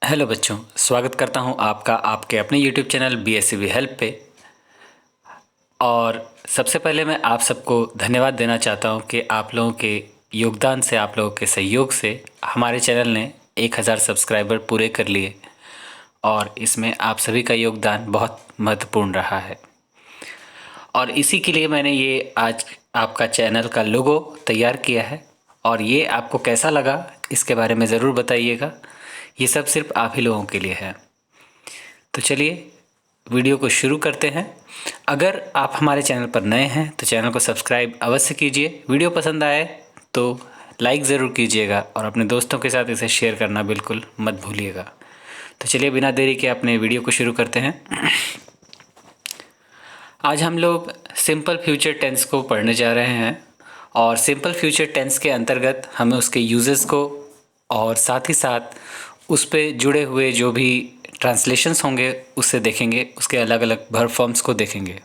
Hello बच्चों, स्वागत करता हूं आपका आपके अपने YouTube चैनल BSCB हेल्प पे। और सबसे पहले मैं आप सबको धन्यवाद देना चाहता हूं कि आप लोगों के योगदान से, आप लोगों के सहयोग से हमारे चैनल ने 1000 सब्सक्राइबर पूरे कर लिए और इसमें आप सभी का योगदान बहुत महत्वपूर्ण रहा है। और इसी के लिए मैंने ये आज आपका चैनल का लोगो तैयार किया है और ये आपको कैसा लगा इसके बारे में ज़रूर बताइएगा। ये सब सिर्फ आप ही लोगों के लिए है। तो चलिए वीडियो को शुरू करते हैं। अगर आप हमारे चैनल पर नए हैं तो चैनल को सब्सक्राइब अवश्य कीजिए। वीडियो पसंद आए तो लाइक ज़रूर कीजिएगा और अपने दोस्तों के साथ इसे शेयर करना बिल्कुल मत भूलिएगा। तो चलिए बिना देरी के अपने वीडियो को शुरू करते हैं। आज हम लोग सिंपल फ्यूचर टेंस को पढ़ने जा रहे हैं और सिंपल फ्यूचर टेंस के अंतर्गत हमें उसके यूजेस को और साथ ही साथ उस पे जुड़े हुए जो भी ट्रांसलेशंस होंगे उससे देखेंगे, उसके अलग अलग वर्ब फॉर्म्स को देखेंगे।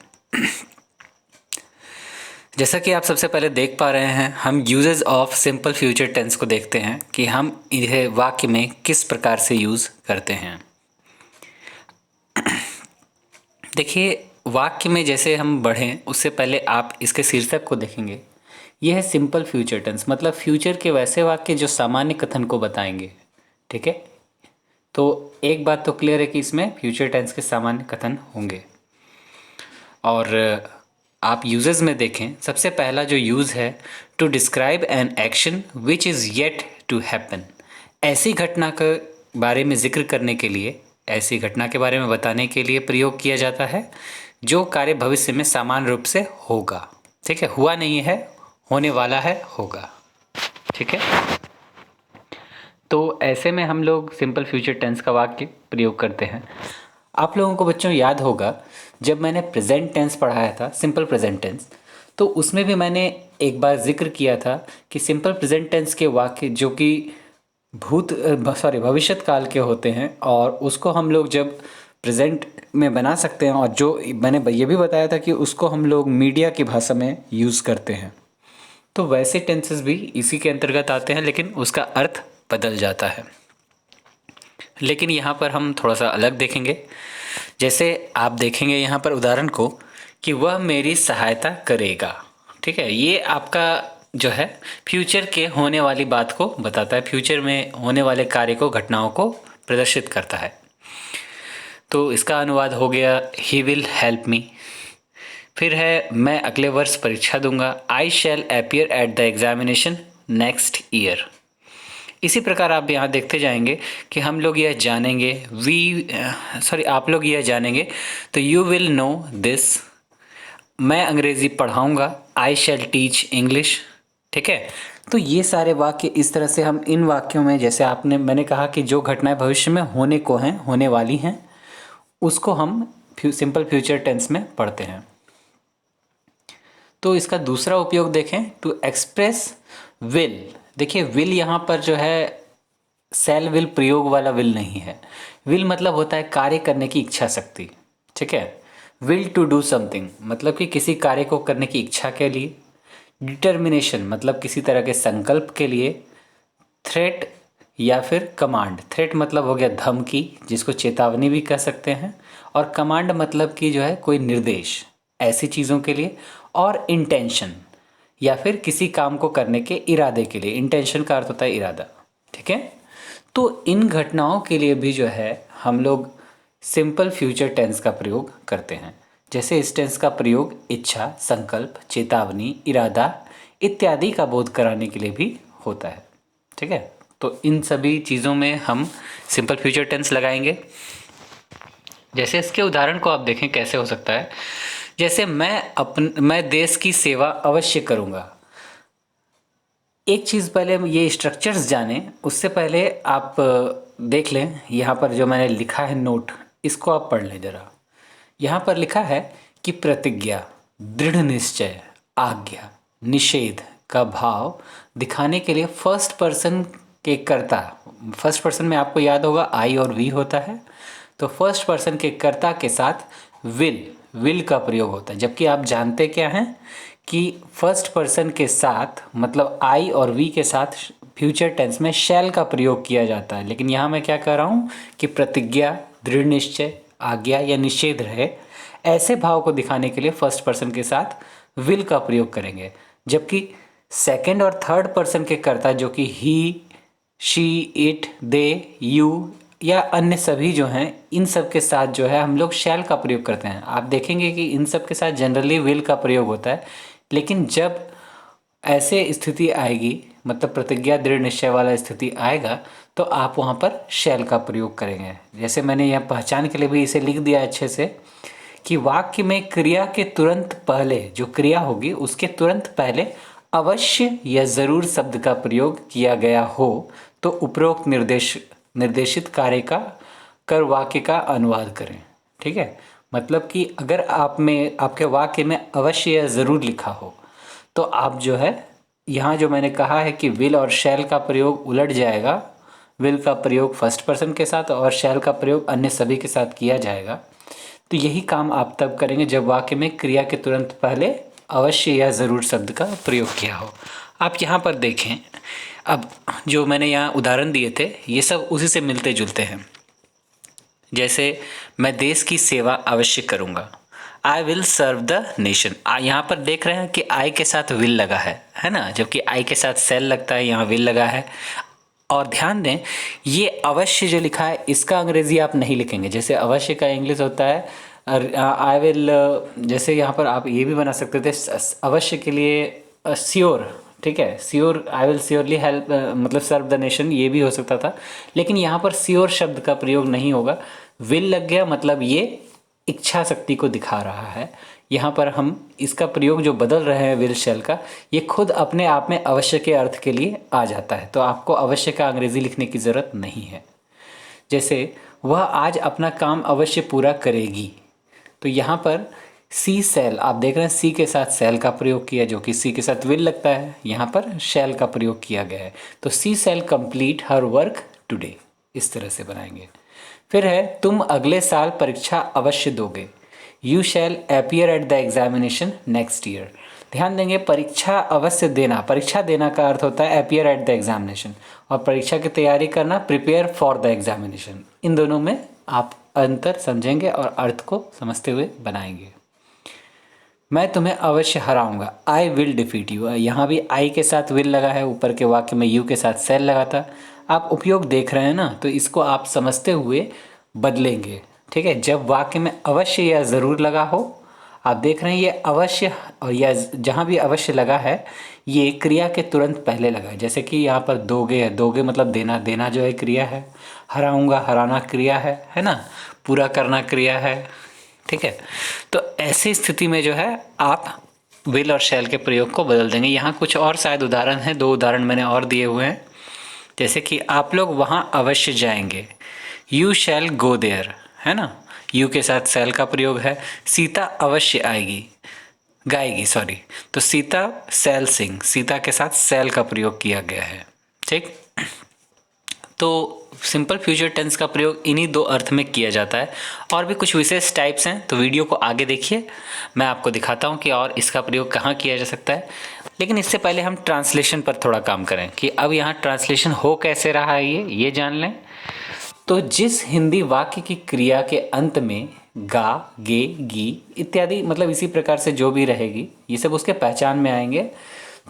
जैसा कि आप सबसे पहले देख पा रहे हैं, हम uses of simple future tense को देखते हैं कि हम इन्हें वाक्य में किस प्रकार से यूज़ करते हैं। देखिए, वाक्य में जैसे हम बढ़ें उससे पहले आप इसके शीर्षक को देखेंगे। यह है सिंपल फ्यूचर टेंस, मतलब फ्यूचर के वैसे वाक्य जो सामान्य कथन को बताएंगे। ठीक है, तो एक बात तो क्लियर है कि इसमें फ्यूचर टेंस के सामान्य कथन होंगे। और आप यूजेस में देखें, सबसे पहला जो यूज़ है, to describe an action which is yet to happen. ऐसी घटना के बारे में जिक्र करने के लिए, ऐसी घटना के बारे में बताने के लिए प्रयोग किया जाता है जो कार्य भविष्य में समान रूप से होगा। ठीक है, हुआ नहीं है, होने वाला है, होगा। ठीक है, तो ऐसे में हम लोग सिंपल फ्यूचर टेंस का वाक्य प्रयोग करते हैं। आप लोगों को बच्चों याद होगा, जब मैंने प्रेजेंट टेंस पढ़ाया था, सिंपल प्रेजेंट टेंस, तो उसमें भी मैंने एक बार जिक्र किया था कि सिंपल प्रेजेंट टेंस के वाक्य जो कि भविष्यत काल के होते हैं और उसको हम लोग जब प्रेजेंट में बना सकते हैं, और जो मैंने ये भी बताया था कि उसको हम लोग मीडिया की भाषा में यूज़ करते हैं। तो वैसे टेंसेस भी इसी के अंतर्गत आते हैं, लेकिन उसका अर्थ बदल जाता है। लेकिन यहाँ पर हम थोड़ा सा अलग देखेंगे। जैसे आप देखेंगे यहाँ पर उदाहरण को कि वह मेरी सहायता करेगा। ठीक है, ये आपका जो है फ्यूचर के होने वाली बात को बताता है, फ्यूचर में होने वाले कार्य को, घटनाओं को प्रदर्शित करता है। तो इसका अनुवाद हो गया ही विल हेल्प मी। फिर है मैं अगले वर्ष परीक्षा दूंगा, I shall appear at the examination next year. इसी प्रकार आप यहाँ देखते जाएंगे कि हम लोग यह जानेंगे, आप लोग यह जानेंगे, तो यू विल नो दिस। मैं अंग्रेज़ी पढ़ाऊँगा, आई शैल टीच इंग्लिश। ठीक है, तो ये सारे वाक्य इस तरह से हम इन वाक्यों में, जैसे मैंने कहा कि जो घटनाएं भविष्य में होने को हैं, होने वाली हैं, उसको हम सिंपल फ्यूचर टेंस में पढ़ते हैं। तो इसका दूसरा उपयोग देखें, टू एक्सप्रेस विल। देखिए, विल यहाँ पर जो है सेल विल प्रयोग वाला विल नहीं है। विल मतलब होता है कार्य करने की इच्छा शक्ति। ठीक है, विल टू डू समथिंग मतलब कि किसी कार्य को करने की इच्छा के लिए। डिटर्मिनेशन मतलब किसी तरह के संकल्प के लिए। थ्रेट या फिर कमांड, थ्रेट मतलब हो गया धमकी, जिसको चेतावनी भी कह सकते हैं, और कमांड मतलब कि जो है कोई निर्देश, ऐसी चीज़ों के लिए। और इंटेंशन या फिर किसी काम को करने के इरादे के लिए, इंटेंशन का अर्थ होता है इरादा। ठीक है, तो इन घटनाओं के लिए भी जो है हम लोग सिंपल फ्यूचर टेंस का प्रयोग करते हैं। जैसे इस टेंस का प्रयोग इच्छा, संकल्प, चेतावनी, इरादा इत्यादि का बोध कराने के लिए भी होता है। ठीक है, तो इन सभी चीज़ों में हम सिंपल फ्यूचर टेंस लगाएंगे। जैसे इसके उदाहरण को आप देखें कैसे हो सकता है। जैसे मैं देश की सेवा अवश्य करूँगा। एक चीज़ पहले ये स्ट्रक्चर्स जाने उससे पहले आप देख लें, यहाँ पर जो मैंने लिखा है नोट, इसको आप पढ़ लें ज़रा। यहाँ पर लिखा है कि प्रतिज्ञा, दृढ़ निश्चय, आज्ञा, निषेध का भाव दिखाने के लिए फर्स्ट पर्सन के कर्ता, फर्स्ट पर्सन में आपको याद होगा आई और वी होता है, तो फर्स्ट पर्सन के कर्ता के साथ विल का प्रयोग होता है। जबकि आप जानते क्या हैं कि फर्स्ट पर्सन के साथ मतलब आई और वी के साथ फ्यूचर टेंस में शैल का प्रयोग किया जाता है, लेकिन यहाँ मैं क्या कह रहा हूँ कि प्रतिज्ञा, दृढ़ निश्चय, आज्ञा या निषेध रहे, ऐसे भाव को दिखाने के लिए फर्स्ट पर्सन के साथ विल का प्रयोग करेंगे। जबकि सेकंड और थर्ड पर्सन के कर्ता जो कि ही, शी, इट, दे, यू या अन्य सभी जो हैं, इन सब के साथ जो है हम लोग शैल का प्रयोग करते हैं। आप देखेंगे कि इन सब के साथ जनरली विल का प्रयोग होता है, लेकिन जब ऐसे स्थिति आएगी, मतलब प्रतिज्ञा, दृढ़ निश्चय वाला स्थिति आएगा, तो आप वहाँ पर शैल का प्रयोग करेंगे। जैसे मैंने यहाँ पहचान के लिए भी इसे लिख दिया अच्छे से कि वाक्य में क्रिया के तुरंत पहले, जो क्रिया होगी उसके तुरंत पहले अवश्य या ज़रूर शब्द का प्रयोग किया गया हो तो उपरोक्त निर्देशित कार्य का कर वाक्य का अनुवाद करें। ठीक है, मतलब कि अगर आपके वाक्य में अवश्य या ज़रूर लिखा हो तो आप जो है, यहाँ जो मैंने कहा है कि विल और शैल का प्रयोग उलट जाएगा, विल का प्रयोग फर्स्ट पर्सन के साथ और शैल का प्रयोग अन्य सभी के साथ किया जाएगा। तो यही काम आप तब करेंगे जब वाक्य में क्रिया के तुरंत पहले अवश्य या ज़रूर शब्द का प्रयोग किया हो। आप यहाँ पर देखें, अब जो मैंने यहाँ उदाहरण दिए थे ये सब उसी से मिलते जुलते हैं। जैसे मैं देश की सेवा अवश्य करूँगा, I will serve the nation. यहाँ पर देख रहे हैं कि आई के साथ विल लगा है ना, जबकि आई के साथ सेल लगता है, यहाँ विल लगा है। और ध्यान दें, ये अवश्य जो लिखा है इसका अंग्रेजी आप नहीं लिखेंगे। जैसे अवश्य का इंग्लिश होता है आई विल, जैसे यहाँ पर आप ये भी बना सकते थे अवश्य के लिए श्योर, ठीक है, sure, I will surely help, मतलब सर्व द नेशन, ये भी हो सकता था। लेकिन यहाँ पर श्योर शब्द का प्रयोग नहीं होगा, विल लग गया, मतलब ये इच्छा शक्ति को दिखा रहा है। यहाँ पर हम इसका प्रयोग जो बदल रहे हैं विल शैल का, ये खुद अपने आप में अवश्य के अर्थ के लिए आ जाता है, तो आपको अवश्य का अंग्रेजी लिखने की ज़रूरत नहीं है। जैसे वह आज अपना काम अवश्य पूरा करेगी, तो यहाँ पर सी सेल, आप देख रहे हैं सी के साथ सेल का प्रयोग किया, जो कि सी के साथ विल लगता है, यहाँ पर शैल का प्रयोग किया गया है। तो she shall complete her work today, इस तरह से बनाएंगे। फिर है तुम अगले साल परीक्षा अवश्य दोगे, you shall appear at the examination next year. ध्यान देंगे, परीक्षा अवश्य देना, परीक्षा देना का अर्थ होता है अपीयर एट द एग्जामिनेशन, और परीक्षा की तैयारी करना प्रिपेयर फॉर द एग्जामिनेशन। इन दोनों में आप अंतर समझेंगे और अर्थ को समझते हुए बनाएंगे। मैं तुम्हें अवश्य हराऊंगा, आई विल डिफीट यू। यहाँ भी आई के साथ विल लगा है, ऊपर के वाक्य में यू के साथ सेल लगा था। आप उपयोग देख रहे हैं ना, तो इसको आप समझते हुए बदलेंगे। ठीक है, जब वाक्य में अवश्य या ज़रूर लगा हो, आप देख रहे हैं ये अवश्य या जहाँ भी अवश्य लगा है ये क्रिया के तुरंत पहले लगा है। जैसे कि यहाँ पर दोगे है, दोगे मतलब देना, देना जो है क्रिया है, हराऊंगा, हराना क्रिया है ना, पूरा करना क्रिया है। ठीक है, तो ऐसी स्थिति में जो है आप विल और शैल के प्रयोग को बदल देंगे। यहाँ कुछ और शायद उदाहरण हैं, 2 उदाहरण मैंने और दिए हुए हैं। जैसे कि आप लोग वहाँ अवश्य जाएंगे, यू शैल गो देयर, है ना, यू के साथ शैल का प्रयोग है। सीता अवश्य आएगी, गाएगी, सॉरी, तो सीता शैल सिंग, सीता के साथ शैल का प्रयोग किया गया है। ठीक, तो सिंपल फ्यूचर टेंस का प्रयोग इन्हीं 2 अर्थ में किया जाता है। और भी कुछ विशेष टाइप्स हैं, तो वीडियो को आगे देखिए, मैं आपको दिखाता हूँ कि और इसका प्रयोग कहाँ किया जा सकता है। लेकिन इससे पहले हम ट्रांसलेशन पर थोड़ा काम करें कि अब यहाँ ट्रांसलेशन हो कैसे रहा है, ये जान लें। तो जिस हिंदी वाक्य की क्रिया के अंत में गा, गे, गी इत्यादि, मतलब इसी प्रकार से जो भी रहेगी, ये सब उसके पहचान में आएंगे,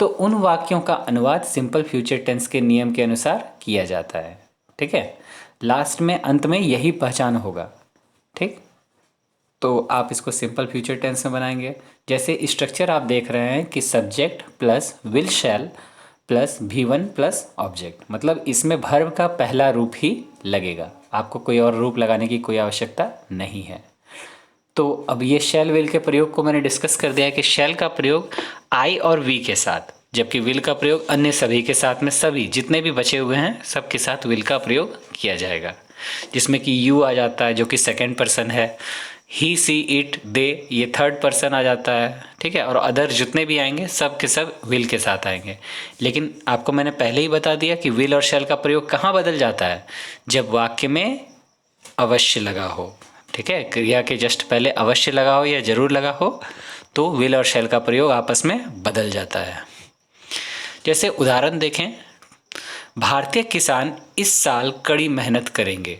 तो उन वाक्यों का अनुवाद सिंपल फ्यूचर टेंस के नियम के अनुसार किया जाता है। ठीक है, लास्ट में, अंत में यही पहचान होगा। ठीक, तो आप इसको सिंपल फ्यूचर टेंस में बनाएंगे। जैसे स्ट्रक्चर आप देख रहे हैं कि subject plus will shell plus V1 plus object, मतलब इसमें वर्ब का पहला रूप ही लगेगा, आपको कोई और रूप लगाने की कोई आवश्यकता नहीं है। तो अब ये शैल विल के प्रयोग को मैंने डिस्कस कर दिया है कि शैल का प्रयोग आई और वी के साथ, जबकि विल का प्रयोग अन्य सभी के साथ में, सभी जितने भी बचे हुए हैं सबके साथ विल का प्रयोग किया जाएगा। जिसमें कि यू आ जाता है जो कि सेकंड पर्सन है, ही, सी, इट, दे ये थर्ड पर्सन आ जाता है। ठीक है, और अदर जितने भी आएंगे सब के सब विल के साथ आएंगे। लेकिन आपको मैंने पहले ही बता दिया कि विल और शैल का प्रयोग कहाँ बदल जाता है, जब वाक्य में अवश्य लगा हो। ठीक है, क्रिया के जस्ट पहले अवश्य लगा हो या जरूर लगा हो, तो विल और शैल का प्रयोग आपस में बदल जाता है। जैसे उदाहरण देखें, भारतीय किसान इस साल कड़ी मेहनत करेंगे।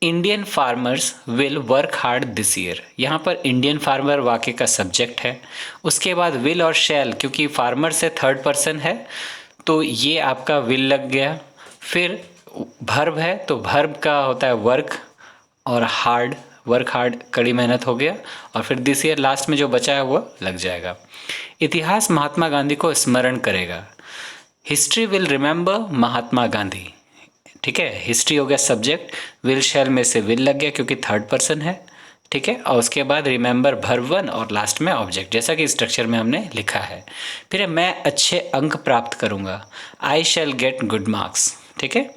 Indian farmers will work hard this year. यहाँ पर इंडियन फार्मर वाक्य का सब्जेक्ट है। उसके बाद विल और शैल, क्योंकि फार्मर से थर्ड पर्सन है तो ये आपका विल लग गया। फिर भर्ब है तो भर्ब का होता है वर्क, और हार्ड, वर्क हार्ड कड़ी मेहनत हो गया। और फिर दिस ईयर लास्ट में जो बचा है वो लग जाएगा। इतिहास महात्मा गांधी को स्मरण करेगा। History will remember Mahatma Gandhi. ठीक है, हिस्ट्री हो गया सब्जेक्ट, विल शैल में से विल लग गया क्योंकि थर्ड पर्सन है। ठीक है, और उसके बाद रिमेंबर भर्ब वन और लास्ट में ऑब्जेक्ट, जैसा कि स्ट्रक्चर में हमने लिखा है। फिर मैं अच्छे अंक प्राप्त करूंगा। आई शैल गेट गुड मार्क्स। ठीक है,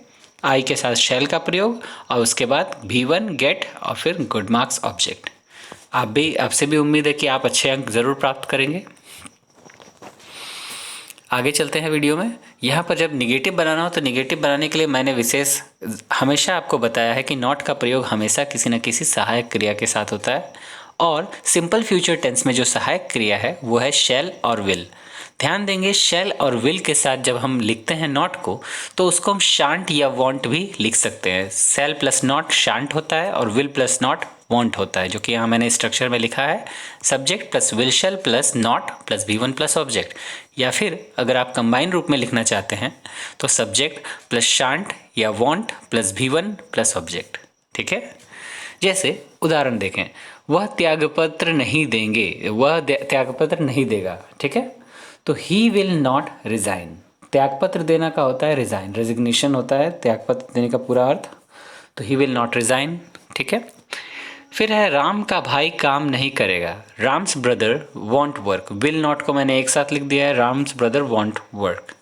आई के साथ शैल का प्रयोग और उसके बाद V1 गेट और फिर गुड मार्क्स ऑब्जेक्ट। आपसे भी उम्मीद है कि आप अच्छे अंक ज़रूर प्राप्त करेंगे। आगे चलते हैं वीडियो में। यहाँ पर जब निगेटिव बनाना हो तो निगेटिव बनाने के लिए मैंने विशेष हमेशा आपको बताया है कि नॉट का प्रयोग हमेशा किसी न किसी सहायक क्रिया के साथ होता है, और सिंपल फ्यूचर टेंस में जो सहायक क्रिया है वो है शैल और विल। ध्यान देंगे, शैल और विल के साथ जब हम लिखते हैं नॉट को तो उसको हम शांट या वॉन्ट भी लिख सकते हैं। शैल प्लस नॉट शांट होता है और विल प्लस नॉट वॉन्ट होता है, जो कि यहाँ मैंने स्ट्रक्चर में लिखा है subject plus will shell plus not plus V1 plus object. या फिर अगर आप कंबाइन रूप में लिखना चाहते हैं तो सब्जेक्ट प्लस शांट या want plus V1 plus object. ठीक है, जैसे उदाहरण देखें, वह त्यागपत्र नहीं देंगे, वह त्यागपत्र नहीं देगा। ठीक है, तो ही विल नॉट रिजाइन। त्यागपत्र देना का होता है रिजाइन, रेजिग्नेशन होता है त्यागपत्र देने का पूरा अर्थ, तो ही विल नॉट रिजाइन। ठीक है, फिर है राम का भाई काम नहीं करेगा। Ram's brother want work. Will not को मैंने एक साथ लिख दिया है, राम्स ब्रदर वॉन्ट वर्क।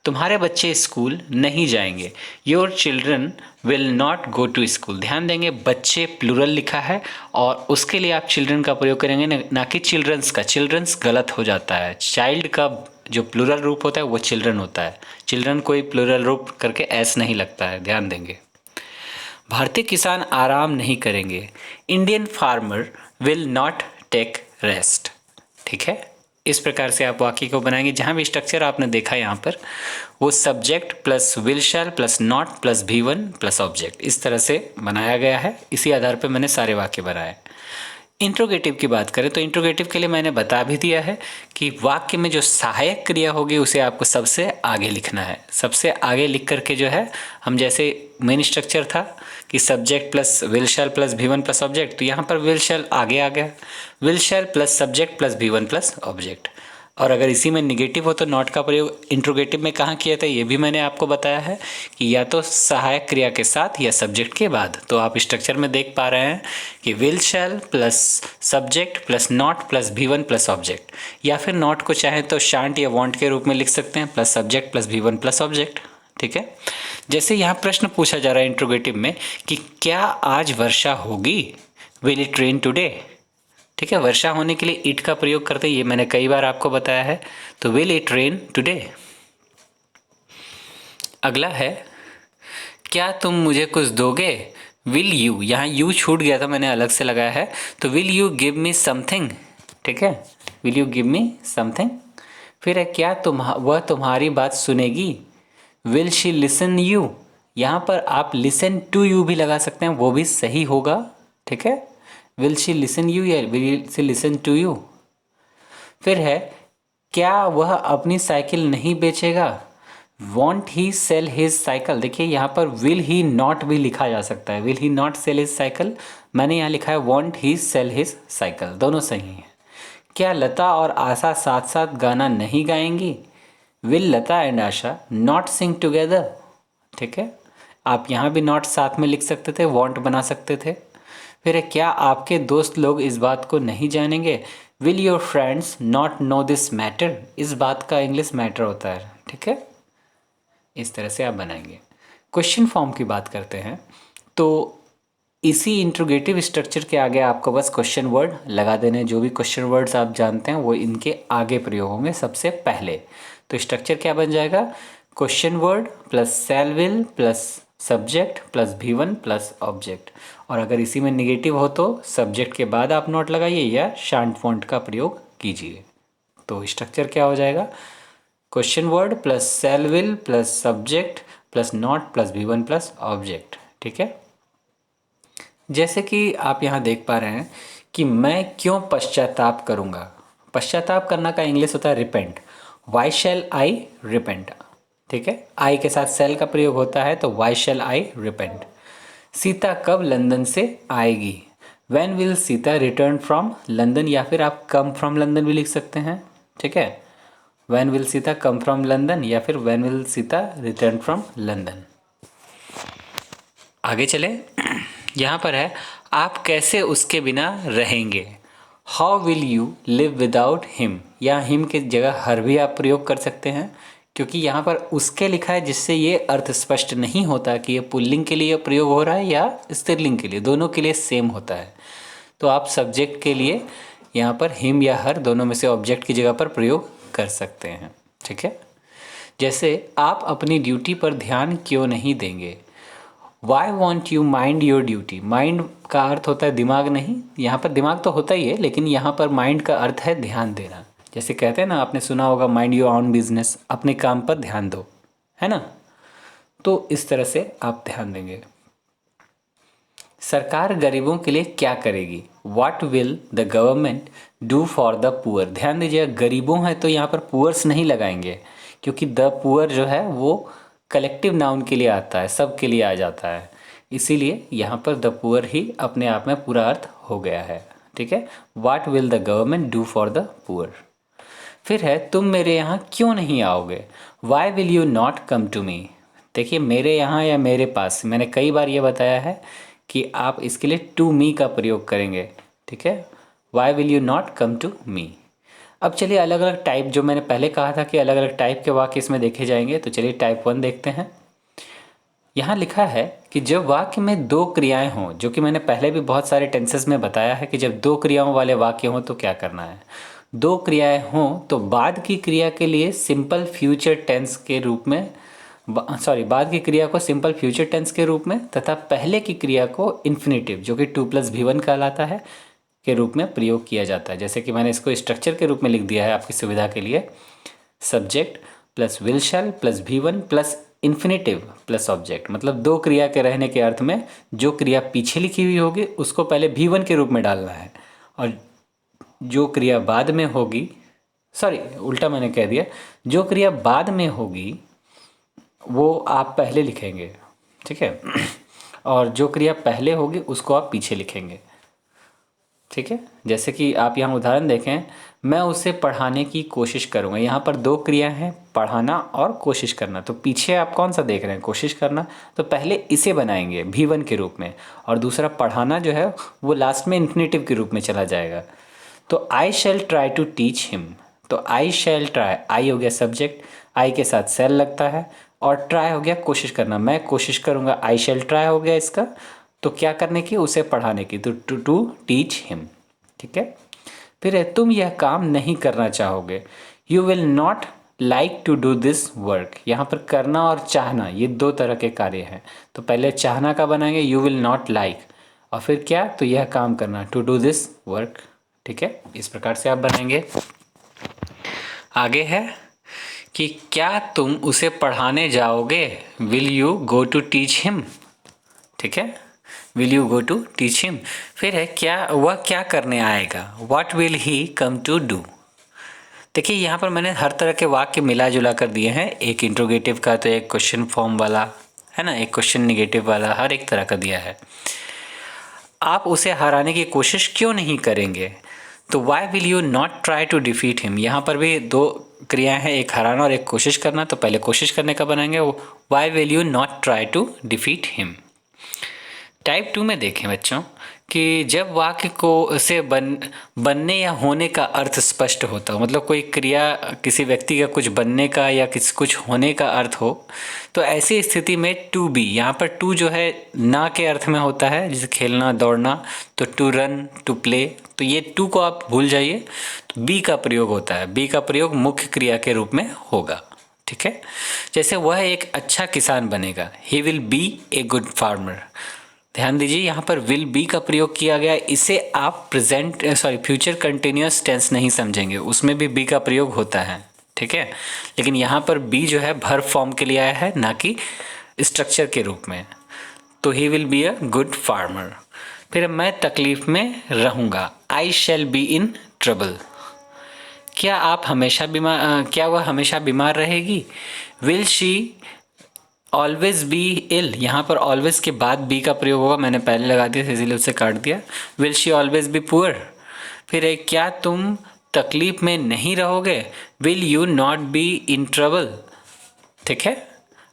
तुम्हारे बच्चे स्कूल नहीं जाएंगे। Your children will not go to school. ध्यान देंगे, बच्चे प्लूरल लिखा है और उसके लिए आप चिल्ड्रन का प्रयोग करेंगे, ना कि चिल्ड्रंस का। चिल्ड्रंस गलत हो जाता है, चाइल्ड का जो प्लूरल रूप होता है वो चिल्ड्रन होता है। चिल्ड्रन कोई प्लूरल रूप करके एस नहीं लगता है, ध्यान देंगे। भारतीय किसान आराम नहीं करेंगे। Indian farmer will not take rest. ठीक है, इस प्रकार से आप वाक्य को बनाएंगे। जहाँ भी स्ट्रक्चर आपने देखा यहाँ पर वो subject plus will shell plus not plus V1 plus object, इस तरह से बनाया गया है। इसी आधार पर मैंने सारे वाक्य बनाए। इंट्रोगेटिव की बात करें तो इंट्रोगेटिव के लिए मैंने बता भी दिया है कि वाक्य में जो सहायक क्रिया होगी उसे आपको सबसे आगे लिखना है। सबसे आगे लिख करके जो है, हम जैसे मेन स्ट्रक्चर था कि subject plus will shell plus V1 plus object, तो यहाँ पर विल शैल आगे आ गया, will shell plus subject plus V1 plus object. और अगर इसी में निगेटिव हो तो नॉट का प्रयोग इंट्रोगेटिव में कहाँ किया था ये भी मैंने आपको बताया है कि या तो सहायक क्रिया के साथ या सब्जेक्ट के बाद। तो आप स्ट्रक्चर में देख पा रहे हैं कि will shell plus subject plus not plus V1 plus object, या फिर नॉट को चाहे तो शांट या वॉन्ट के रूप में लिख सकते हैं, plus subject plus V1 plus object. ठीक है, जैसे यहाँ प्रश्न पूछा जा रहा है इंट्रोगेटिव में कि क्या आज वर्षा होगी, विल इट रेन टुडे। ठीक है, वर्षा होने के लिए इट का प्रयोग करते हैं, ये मैंने कई बार आपको बताया है। तो विल इट रेन टुडे। अगला है, क्या तुम मुझे कुछ दोगे। विल यू, यहाँ यू छूट गया था, मैंने अलग से लगाया है, तो will you give me something. ठीक है, will you give me something. फिर है, क्या वह तुम्हारी बात सुनेगी। Will she listen you. यहाँ पर आप लिसन टू यू भी लगा सकते हैं, वो भी सही होगा। ठीक है, विल शी लिसन यू या will she listen to you. फिर है, क्या वह अपनी साइकिल नहीं बेचेगा। Won't he sell his cycle. देखिए यहाँ पर विल ही नॉट भी लिखा जा सकता है, will he not cell his cycle, मैंने यहाँ लिखा है want he sell his cycle, दोनों सही हैं। क्या लता और आशा साथ साथ गाना नहीं गाएंगी। Will Lata and Asha not sing together. ठीक है, आप यहाँ भी नॉट साथ में लिख सकते थे, वॉन्ट बना सकते थे। फिर क्या आपके दोस्त लोग इस बात को नहीं जानेंगे। Will your friends not know this matter. इस बात का इंग्लिश मैटर होता है। ठीक है, इस तरह से आप बनाएंगे। क्वेश्चन फॉर्म की बात करते हैं तो इसी इंट्रोगेटिव स्ट्रक्चर के आगे आपको बस क्वेश्चन वर्ड लगा देने। जो भी क्वेश्चन वर्ड्स आप जानते हैं वो इनके आगे प्रयोग होंगे सबसे पहले। तो स्ट्रक्चर क्या बन जाएगा, question word plus shell will plus subject plus V1 plus object. और अगर इसी में निगेटिव हो तो सब्जेक्ट के बाद आप नोट लगाइए या शांट फॉन्ट का प्रयोग कीजिए। तो स्ट्रक्चर क्या हो जाएगा, question word plus shell will plus subject plus not plus V1 plus object. ठीक है, जैसे कि आप यहाँ देख पा रहे हैं कि मैं क्यों पश्चाताप करूँगा। पश्चाताप करना का इंग्लिश होता है रिपेंट। वाई शैल आई रिपेंट। ठीक है, आई के साथ सेल का प्रयोग होता है, तो वाई शैल आई रिपेंट। सीता कब लंदन से आएगी। When will Sita return from London, या फिर आप कम फ्रॉम लंदन भी लिख सकते हैं। ठीक है, when will Sita come from London, या फिर when will Sita return from London. आगे चले, यहाँ पर है आप कैसे उसके बिना रहेंगे। How will you live without him, या हिम की जगह हर भी आप प्रयोग कर सकते हैं, क्योंकि यहाँ पर उसके लिखा है, जिससे ये अर्थ स्पष्ट नहीं होता कि ये पुल्लिंग के लिए प्रयोग हो रहा है या स्त्रीलिंग के लिए। दोनों के लिए सेम होता है। तो आप सब्जेक्ट के लिए यहाँ पर हिम या हर दोनों में से ऑब्जेक्ट की जगह पर प्रयोग कर सकते हैं। ठीक है, जैसे आप अपनी ड्यूटी पर ध्यान क्यों नहीं देंगे। Why won't you mind your duty. Mind का अर्थ होता है दिमाग नहीं, यहाँ पर दिमाग तो होता ही है, लेकिन यहाँ पर माइंड का अर्थ है ध्यान देना। जैसे कहते हैं ना, आपने सुना होगा माइंड योर ऑन बिजनेस, अपने काम पर ध्यान दो, है ना। तो इस तरह से आप ध्यान देंगे। सरकार गरीबों के लिए क्या करेगी। What will the government do for the poor. ध्यान दीजिए, गरीबों है तो यहाँ पर पुअर्स नहीं लगाएंगे, क्योंकि द पुअर जो है वो कलेक्टिव नाउन के लिए आता है, सब के लिए आ जाता है, इसीलिए यहाँ पर द पुअर ही अपने आप में पूरा अर्थ हो गया है। ठीक है, what will the government do for the poor. फिर है तुम मेरे यहाँ क्यों नहीं आओगे। Why will you not come to me. देखिए, मेरे यहाँ या मेरे पास, मैंने कई बार ये बताया है कि आप इसके लिए टू मी का प्रयोग करेंगे। ठीक है, why will you not come to me. अब चलिए अलग अलग टाइप, जो मैंने पहले कहा था कि अलग अलग टाइप के वाक्य इसमें देखे जाएंगे, तो चलिए टाइप 1 देखते हैं। यहाँ लिखा है कि जब वाक्य में दो क्रियाएं हों, जो कि मैंने पहले भी बहुत सारे टेंसेस में बताया है कि जब दो क्रियाओं वाले वाक्य हों तो क्या करना है। दो क्रियाएं हों तो बाद की क्रिया के लिए सिंपल फ्यूचर टेंस के रूप में, बाद की क्रिया को सिंपल फ्यूचर टेंस के रूप में तथा पहले की क्रिया को इन्फिनेटिव, जो कि 2 + V1 कहलाता है, के रूप में प्रयोग किया जाता है। जैसे कि मैंने इसको स्ट्रक्चर के रूप में लिख दिया है आपकी सुविधा के लिए। Subject plus will shell plus V1 plus infinitive plus object, मतलब दो क्रिया के रहने के अर्थ में जो क्रिया पीछे लिखी हुई होगी उसको पहले V1 के रूप में डालना है, और जो क्रिया बाद में होगी, उल्टा मैंने कह दिया, जो क्रिया बाद में होगी वो आप पहले लिखेंगे। ठीक है, और जो क्रिया पहले होगी उसको आप पीछे लिखेंगे। ठीक है, जैसे कि आप यहाँ उदाहरण देखें, मैं उसे पढ़ाने की कोशिश करूँगा। यहाँ पर दो क्रिया हैं, पढ़ाना और कोशिश करना। तो पीछे आप कौन सा देख रहे हैं, कोशिश करना, तो पहले इसे बनाएंगे V1 के रूप में, और दूसरा पढ़ाना जो है वो लास्ट में इन्फिनेटिव के रूप में चला जाएगा। तो आई शैल ट्राई टू टीच हिम। तो आई शैल ट्राई, आई हो गया सब्जेक्ट, आई के साथ शैल लगता है, और ट्राई हो गया कोशिश करना, मैं कोशिश करूँगा, आई शैल ट्राई हो गया इसका, तो क्या करने की, उसे पढ़ाने की, तो टू टीच हिम। ठीक है, फिर है तुम यह काम नहीं करना चाहोगे। You will not like to do this work. यहाँ पर करना और चाहना ये दो तरह के कार्य हैं, तो पहले चाहना का बनाएंगे यू विल नॉट लाइक, और फिर क्या, तो यह काम करना, टू डू दिस वर्क। ठीक है, इस प्रकार से आप बनाएंगे। आगे है कि क्या तुम उसे पढ़ाने जाओगे। Will you go to teach him. ठीक है, will you go to teach him. फिर है क्या, वह क्या करने आएगा। What will he come to do. देखिए, यहाँ पर मैंने हर तरह के वाक्य मिला जुला कर दिए हैं, एक इंट्रोगेटिव का, तो एक क्वेश्चन फॉर्म वाला है ना, एक क्वेश्चन निगेटिव वाला, हर एक तरह का दिया है। आप उसे हराने की कोशिश क्यों नहीं करेंगे। तो why will you not try to defeat him. यहाँ पर भी दो क्रियाएं हैं, एक हराना और एक कोशिश करना, तो पहले कोशिश करने का बनाएंगे, why will you not try to defeat him. Type 2 में देखें बच्चों कि जब वाक्य को से बनने या होने का अर्थ स्पष्ट होता हो, मतलब कोई क्रिया किसी व्यक्ति का कुछ बनने का या कुछ होने का अर्थ हो, तो ऐसी स्थिति में टू बी, यहाँ पर टू जो है ना के अर्थ में होता है, जैसे खेलना दौड़ना, तो टू रन टू प्ले, तो ये टू को आप भूल जाइए, तो बी का प्रयोग होता है, बी का प्रयोग मुख्य क्रिया के रूप में होगा। ठीक है, जैसे वह एक अच्छा किसान बनेगा, he will be a good farmer. ध्यान दीजिए, यहाँ पर विल बी का प्रयोग किया गया, इसे आप फ्यूचर कंटिन्यूअस टेंस नहीं समझेंगे, उसमें भी बी का प्रयोग होता है। ठीक है, लेकिन यहाँ पर बी जो है वर्ब फॉर्म के लिए आया है, ना कि स्ट्रक्चर के रूप में, तो he will be a good farmer. फिर मैं तकलीफ में रहूँगा, आई शैल बी इन ट्रबल। क्या आप हमेशा बीमार, क्या वह हमेशा बीमार रहेगी, will she always be ill. यहाँ पर ऑलवेज के बाद बी का प्रयोग होगा, मैंने पहले लगा दिया था इसीलिए उसे काट दिया। Will she always be poor. फिर एक, क्या तुम तकलीफ में नहीं रहोगे, will you not be in trouble. ठीक है,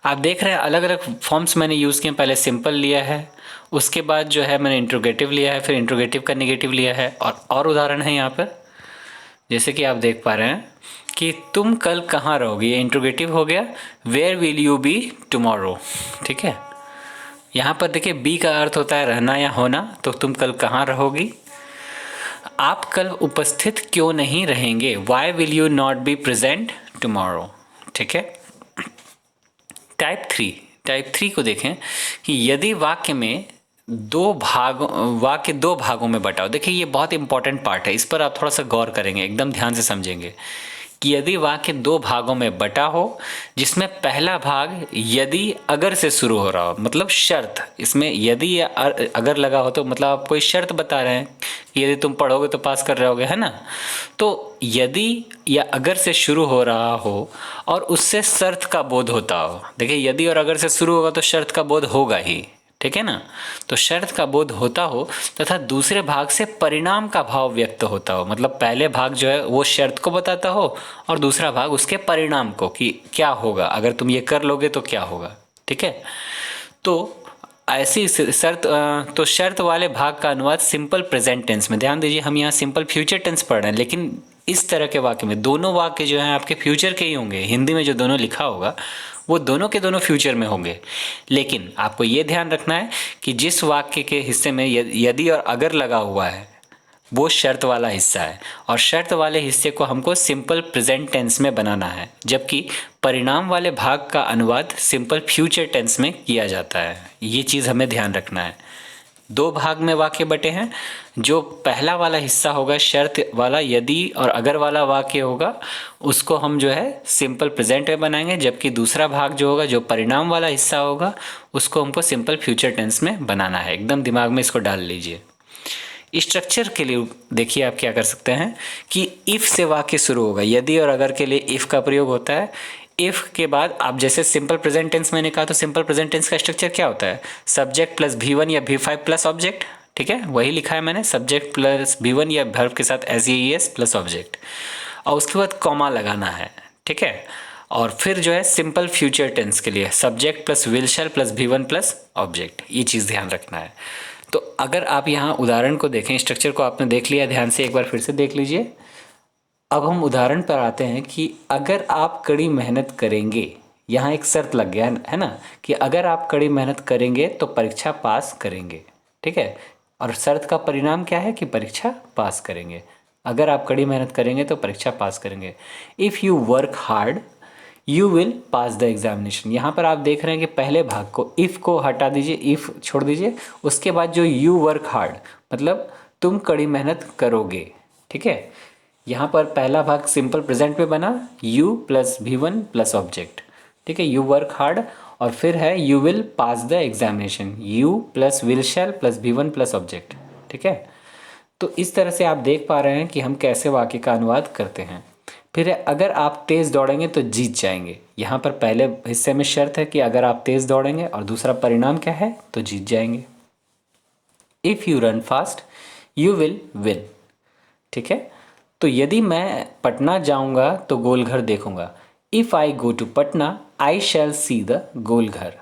आप देख रहे हैं अलग अलग फॉर्म्स मैंने यूज़ किए। पहले सिंपल लिया है, उसके बाद जो है मैंने इंट्रोगेटिव लिया है, फिर इंट्रोगेटिव का नेगेटिव लिया है। और उदाहरण है यहाँ पर, जैसे कि आप देख पा रहे हैं कि तुम कल कहाँ रहोगे, ये इंट्रोगेटिव हो गया। Where will you be tomorrow. ठीक है, यहाँ पर देखिए बी का अर्थ होता है रहना या होना, तो तुम कल कहाँ रहोगी। आप कल उपस्थित क्यों नहीं रहेंगे, why will you not be present tomorrow. ठीक है, टाइप थ्री को देखें कि यदि वाक्य दो भागों में बटा हो। देखिए ये बहुत इंपॉर्टेंट पार्ट है, इस पर आप थोड़ा सा गौर करेंगे, एकदम ध्यान से समझेंगे कि यदि वाक्य दो भागों में बटा हो, जिसमें पहला भाग यदि अगर से शुरू हो रहा हो, मतलब शर्त, इसमें यदि या अगर लगा हो तो मतलब आप कोई शर्त बता रहे हैं कि यदि तुम पढ़ोगे तो पास कर रहोगे, है ना। तो यदि या अगर से शुरू हो रहा हो और उससे शर्त का बोध होता हो। देखिए यदि और अगर से शुरू होगा तो शर्त का बोध होगा ही, ठीक है ना। तो शर्त का बोध होता हो तथा दूसरे भाग से परिणाम का भाव व्यक्त होता हो, मतलब पहले भाग जो है वो शर्त को बताता हो और दूसरा भाग उसके परिणाम को, कि क्या होगा अगर तुम ये कर लोगे तो क्या होगा। ठीक है, तो ऐसी शर्त, तो शर्त वाले भाग का अनुवाद सिंपल प्रेजेंट टेंस में। ध्यान दीजिए हम यहाँ सिंपल फ्यूचर टेंस पढ़ रहे हैं, लेकिन इस तरह के वाक्य में दोनों वाक्य जो हैं आपके फ्यूचर के ही होंगे। हिंदी में जो दोनों लिखा होगा वो दोनों के दोनों फ्यूचर में होंगे, लेकिन आपको ये ध्यान रखना है कि जिस वाक्य के हिस्से में यदि और अगर लगा हुआ है वो शर्त वाला हिस्सा है, और शर्त वाले हिस्से को हमको सिंपल प्रेजेंट टेंस में बनाना है, जबकि परिणाम वाले भाग का अनुवाद सिंपल फ्यूचर टेंस में किया जाता है। ये चीज़ हमें ध्यान रखना है। दो भाग में वाक्य बटे हैं, जो पहला वाला हिस्सा होगा शर्त वाला, यदि और अगर वाला वाक्य होगा उसको हम जो है सिंपल प्रेजेंट में बनाएंगे, जबकि दूसरा भाग जो होगा, जो परिणाम वाला हिस्सा होगा, उसको हमको सिंपल फ्यूचर टेंस में बनाना है। एकदम दिमाग में इसको डाल लीजिए। स्ट्रक्चर के लिए देखिए आप क्या कर सकते हैं कि इफ़ से वाक्य शुरू होगा, यदि और अगर के लिए इफ़ का प्रयोग होता है। इफ़ के बाद आप जैसे सिंपल प्रेजेंट टेंस मैंने कहा, तो सिंपल प्रेजेंट टेंस का स्ट्रक्चर क्या होता है, सब्जेक्ट प्लस V1 या V5 प्लस ऑब्जेक्ट। ठीक है, वही लिखा है मैंने, सब्जेक्ट प्लस V1 या वर्ब के साथ SES प्लस ऑब्जेक्ट, और उसके बाद कॉमा लगाना है। ठीक है, और फिर जो है सिंपल फ्यूचर टेंस के लिए subject plus will shell plus V1 plus object. ये चीज़ ध्यान रखना है। तो अगर आप यहाँ उदाहरण को देखें, स्ट्रक्चर को आपने देख लिया, ध्यान से एक बार फिर से देख लीजिए। अब हम उदाहरण पर आते हैं कि अगर आप कड़ी मेहनत करेंगे, यहाँ एक शर्त लग गया है ना, कि अगर आप कड़ी मेहनत करेंगे तो परीक्षा पास करेंगे। ठीक है, और शर्त का परिणाम क्या है कि परीक्षा पास करेंगे। अगर आप कड़ी मेहनत करेंगे तो परीक्षा पास करेंगे। If you work hard you will pass the examination. यहाँ पर आप देख रहे हैं कि पहले भाग को, इफ़ को हटा दीजिए, इफ़ छोड़ दीजिए, उसके बाद जो यू वर्क हार्ड मतलब तुम कड़ी मेहनत करोगे। ठीक है, यहाँ पर पहला भाग सिंपल प्रेजेंट में बना, you plus V1 plus object. ठीक है, यू वर्क हार्ड, और फिर है you will pass the examination, you plus will shell plus V1 plus object. ठीक है, तो इस तरह से आप देख पा रहे हैं कि हम कैसे वाक्य का अनुवाद करते हैं। फिर अगर आप तेज़ दौड़ेंगे तो जीत जाएंगे। यहाँ पर पहले हिस्से में शर्त है कि अगर आप तेज़ दौड़ेंगे, और दूसरा परिणाम क्या है, तो जीत जाएंगे। If you run fast you will win. ठीक है, तो यदि मैं पटना जाऊंगा तो गोलघर देखूंगा। If I go to Patna I shall see the Golghar.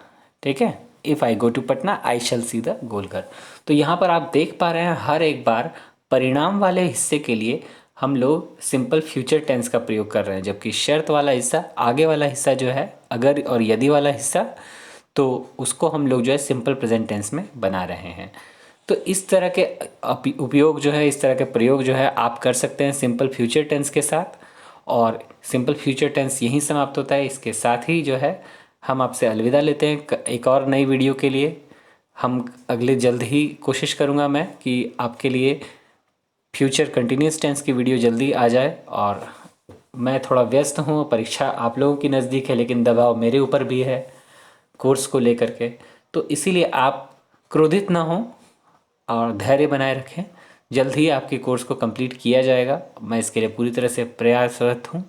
ठीक है, if I go to Patna I shall see the Golghar. तो यहाँ पर आप देख पा रहे हैं हर एक बार परिणाम वाले हिस्से के लिए हम लोग सिंपल फ्यूचर टेंस का प्रयोग कर रहे हैं, जबकि शर्त वाला हिस्सा, आगे वाला हिस्सा जो है अगर और यदि वाला हिस्सा, तो उसको हम लोग जो है सिंपल प्रेजेंट टेंस में बना रहे हैं। तो इस तरह के उपयोग जो है, इस तरह के प्रयोग जो है आप कर सकते हैं सिंपल फ्यूचर टेंस के साथ। और सिंपल फ्यूचर टेंस यहीं समाप्त होता है। इसके साथ ही जो है हम आपसे अलविदा लेते हैं एक और नई वीडियो के लिए। हम अगले जल्द ही कोशिश करूँगा मैं कि आपके लिए फ्यूचर कंटिन्यूस टेंस की वीडियो जल्दी आ जाए। और मैं थोड़ा व्यस्त हूँ, परीक्षा आप लोगों की नज़दीक है, लेकिन दबाव मेरे ऊपर भी है। कोर्स को लेकर के। तो इसीलिए आप क्रोधित ना हों और धैर्य बनाए रखें। जल्द ही आपके कोर्स को कंप्लीट किया जाएगा, मैं इसके लिए पूरी तरह से प्रयासरत हूँ।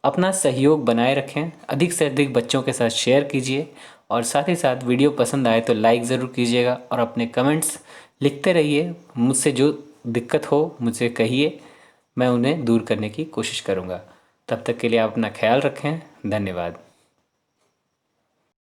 अपना सहयोग बनाए रखें, अधिक से अधिक बच्चों के साथ शेयर कीजिए और साथ ही साथ वीडियो पसंद आए तो लाइक ज़रूर कीजिएगा और अपने कमेंट्स लिखते रहिए। मुझसे जो दिक्कत हो मुझसे कहिए, मैं उन्हें दूर करने की कोशिश करूँगा। तब तक के लिए आप अपना ख्याल रखें। धन्यवाद।